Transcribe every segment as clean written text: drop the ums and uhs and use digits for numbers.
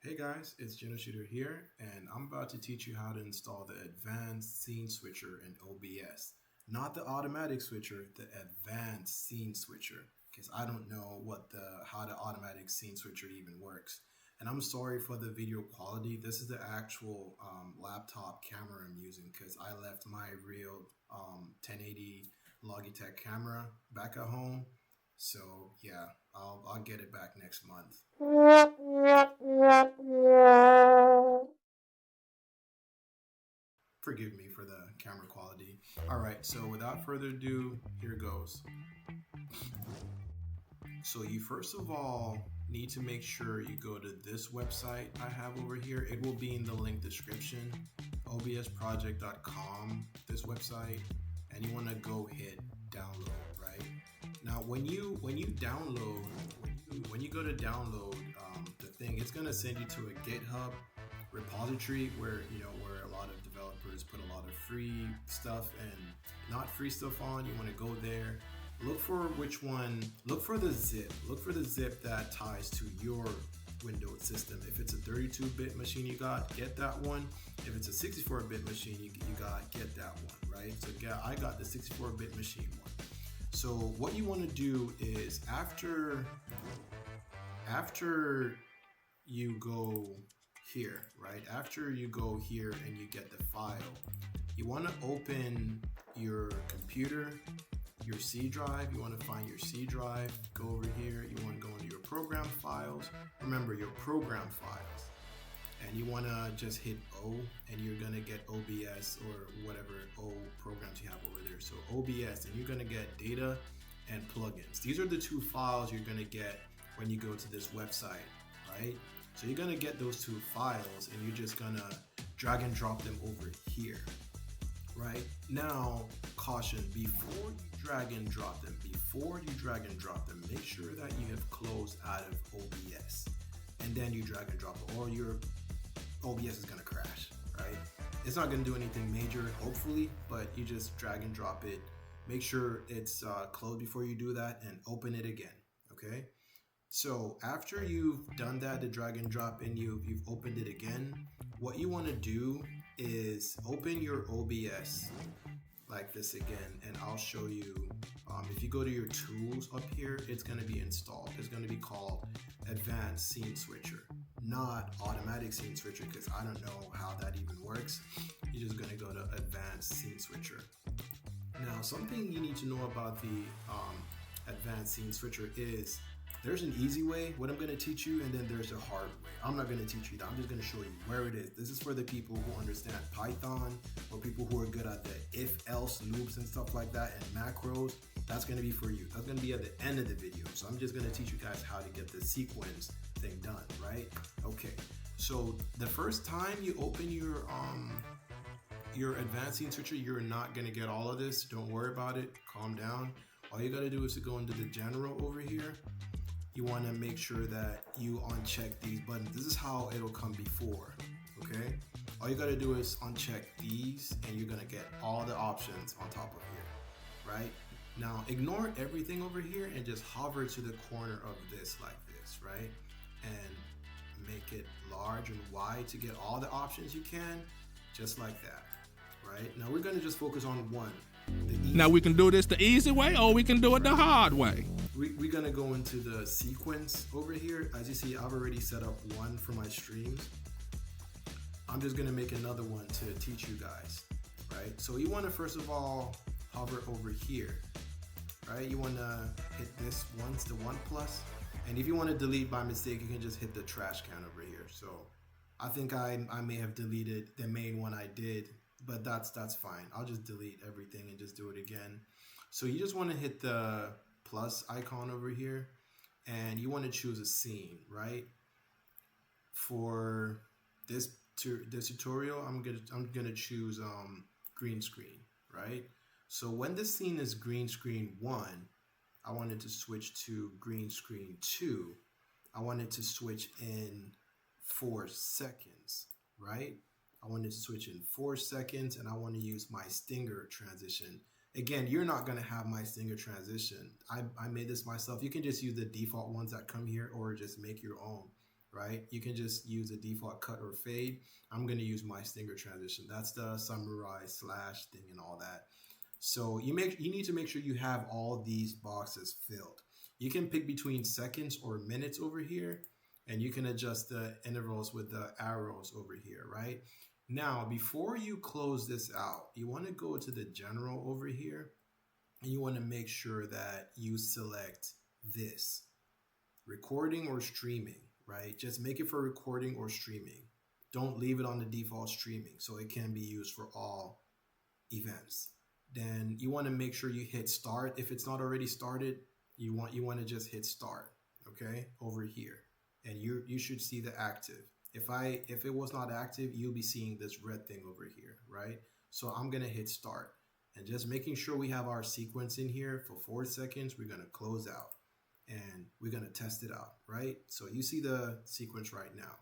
Hey guys, it's Geno Shooter here, and I'm about to teach you how to install the advanced scene switcher in OBS. Not the automatic switcher, the advanced scene switcher, because I don't know how the automatic scene switcher even works. And I'm sorry for the video quality. This is the actual laptop camera I'm using because I left my real 1080 Logitech camera back at home. So yeah, I'll get it back next month. Forgive me for the camera quality. All right, so without further ado, here goes. So you first of all need to make sure you go to this website I have over here. It will be in the link description, obsproject.com, this website, and you want to go hit download, right? Now, when you download, when you go to download the thing, it's gonna send you to a GitHub repository where a lot of developers put a lot of free stuff and not free stuff on. You want to go there, look for which one, look for the zip that ties to your Windows system. If it's a 32-bit machine you got, get that one. If it's a 64-bit machine you got, get that one, right? So yeah, I got the 64-bit machine one. So what you want to do is after you go here, right? After you go here and you get the file, you want to open your computer, your C drive. You want to find your C drive, go over here. You want to go into your program files. Remember your program files. And you want to just hit O and you're going to get OBS or whatever O programs you have over there. So OBS, and you're going to get data and plugins. These are the two files you're going to get when you go to this website, right? So you're going to get those two files and you're just going to drag and drop them over here, right? Now, caution, before you drag and drop them, make sure that you have closed out of OBS. And then you drag and drop it, or your OBS is going to crash, right? It's not going to do anything major, hopefully, but you just drag and drop it. Make sure it's closed before you do that and open it again, okay? So after you've done that, the drag and drop, and you've opened it again, what you want to do is open your OBS like this again, and I'll show you. If you go to your tools up here, it's going to be installed. It's going to be called Advanced Scene Switcher, not Automatic Scene Switcher, because I don't know how that even works. You're just going to go to Advanced Scene Switcher. Now, something you need to know about the Advanced Scene Switcher is there's an easy way, what I'm going to teach you, and then there's a hard way. I'm not going to teach you that. I'm just going to show you where it is. This is for the people who understand Python, or people who are good at the if-else loops and stuff like that, and macros. That's going to be for you. That's going to be at the end of the video. So I'm just going to teach you guys how to get the sequence thing done, right? Okay. So the first time you open your advanced scene switcher, you're not going to get all of this. Don't worry about it. Calm down. All you got to do is to go into the general over here. You want to make sure that you uncheck these buttons. This is how it'll come before, okay? All you got to do is uncheck these and you're going to get all the options on top of here, right? Now, ignore everything over here and just hover to the corner of this like this, right? And make it large and wide to get all the options you can, just like that, right? Now, we're going to just focus on one. Now we can do this the easy way or we can do it the hard way. We're gonna go into the sequence over here. As you see, I've already set up one for my streams. I'm just gonna make another one to teach you guys, right? So you wanna first of all hover over here, right? You wanna hit this once, the one plus, and if you wanna delete by mistake, you can just hit the trash can over here. So I think I may have deleted the main one I did, but that's fine. I'll just delete everything and just do it again. So you just want to hit the plus icon over here and you want to choose a scene, right? For this tutorial, I'm gonna choose green screen, right? So when this scene is green screen 1, I wanted to switch to green screen 2. I wanted to switch in 4 seconds, right? I wanted to switch in 4 seconds, and I want to use my stinger transition. Again, you're not going to have my stinger transition. I made this myself. You can just use the default ones that come here or just make your own. right? You can just use the default cut or fade. I'm going to use my stinger transition. That's the summarize slash thing and all that. So you need to make sure you have all these boxes filled. You can pick between seconds or minutes over here, and you can adjust the intervals with the arrows over here, right? Now, before you close this out, you want to go to the general over here, and you want to make sure that you select this, recording or streaming, right? Just make it for recording or streaming. Don't leave it on the default streaming, so it can be used for all events. Then you want to make sure you hit start. If it's not already started, you want to just hit start, okay, over here, and you should see the active. If it was not active, you'll be seeing this red thing over here, right? So I'm gonna hit start, and just making sure we have our sequence in here for 4 seconds. We're gonna close out, and we're gonna test it out, right? So you see the sequence right now.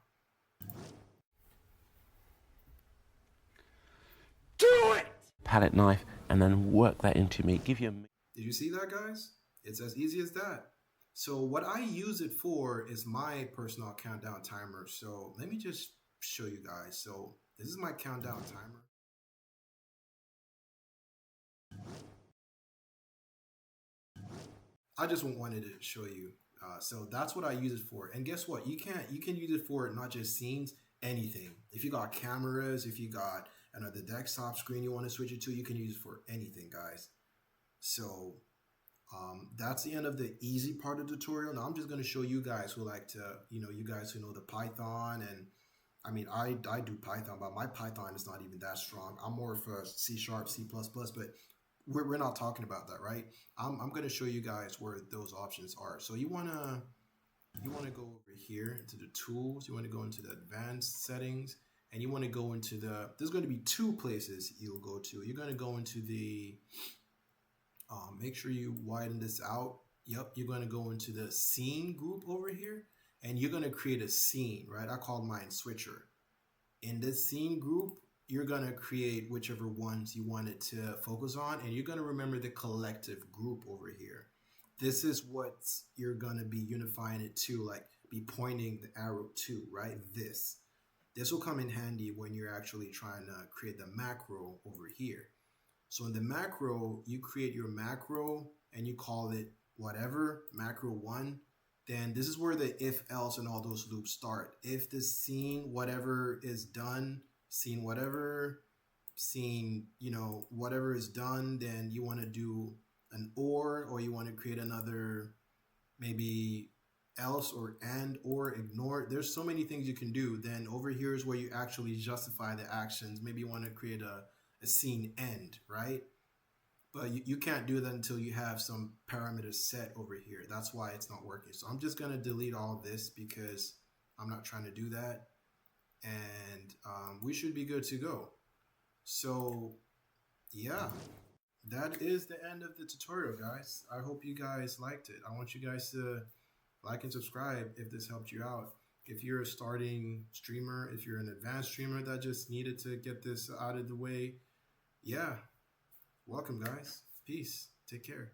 Do it! Palette knife, and then work that into meat. Give you a... Did you see that, guys? It's as easy as that. So what I use it for is my personal countdown timer. So let me just show you guys. So this is my countdown timer. I just wanted to show you. So that's what I use it for. And guess what? You can use it for not just scenes, anything. If you got cameras, if you got another desktop screen you want to switch it to, you can use it for anything, guys. So that's the end of the easy part of the tutorial. Now I'm just going to show you guys who like to, you guys who know the Python, and I mean, I do Python, but my Python is not even that strong. I'm more of a C#, C++, but we're not talking about that, right? I'm going to show you guys where those options are. So you want to go over here into the tools. You want to go into the advanced settings, and you want to go into there's going to be 2 places you'll go to. You're going to go into the make sure you widen this out. Yep, you're going to go into the scene group over here, and you're going to create a scene, right? I called mine switcher. In this scene group, you're going to create whichever ones you want it to focus on, and you're going to remember the collective group over here. This is what you're going to be unifying it to, like be pointing the arrow to, right? This will come in handy when you're actually trying to create the macro over here. So in the macro, you create your macro and you call it whatever, macro 1. Then this is where the if, else, and all those loops start. If the scene, whatever is done, scene, whatever, scene, whatever is done, then you want to do an or you want to create another, maybe else or and or ignore. There's so many things you can do. Then over here is where you actually justify the actions. Maybe you want to create a scene end, right? But you can't do that until you have some parameters set over here. That's why it's not working. So I'm just going to delete all this because I'm not trying to do that. And we should be good to go. So yeah, that is the end of the tutorial, guys. I hope you guys liked it. I want you guys to like and subscribe if this helped you out. If you're a starting streamer, if you're an advanced streamer that just needed to get this out of the way, yeah, welcome, guys. Peace. Take care.